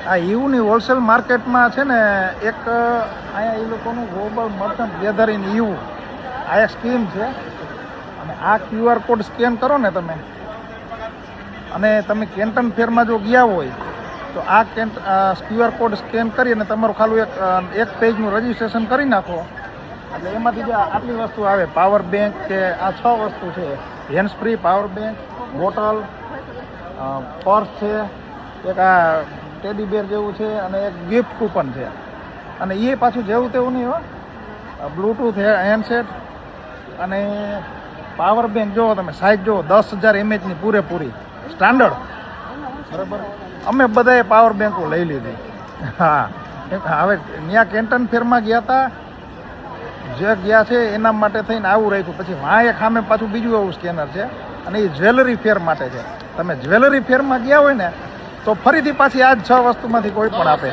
આ ઈવુની હોલસેલ માર્કેટમાં છે ને એક અહીંયા એ લોકોનું ગ્લોબલ મર્ચન્ટ ગેધરિંગ ઈવુ આ એક સ્કીમ છે. અને આ QR કોડ સ્કેન કરો ને તમે, અને તમે કેન્ટન ફેરમાં જો ગયા હોય તો આ QR કોડ સ્કેન કરી અને તમારું ખાલી એક પેજનું રજિસ્ટ્રેશન કરી નાખો એટલે એમાંથી જે આટલી વસ્તુ આવે, પાવર બેંક કે આ 6 વસ્તુ છે, hands free, power bank, bottle, purse છે, એક આ ટેડી બેર જેવું છે અને એક ગિફ્ટ કૂપન છે. અને એ પાછું જેવું તેવું નહીં હો, બ્લૂટૂથ હેન્ડસેટ અને પાવર બેંક જુઓ તમે, સાઇઝ જુઓ 10,000 mAhની પૂરેપૂરી સ્ટાન્ડર્ડ. બરાબર, અમે બધાએ પાવર બેંકો લઈ લીધી. હા, હવે ત્યાં કેન્ટન ફેરમાં ગયા હતા, જે ગયા છે એના માટે થઈને આવું રાખ્યું. પછી વાં એક સામે પાછું બીજું એવું સ્કેનર છે અને એ જ્વેલરી ફેર માટે છે. તમે જ્વેલરી ફેરમાં ગયા હોય ને તો ફરીથી પાછી આ જ 6 વસ્તુમાંથી કોઈ પણ આપે.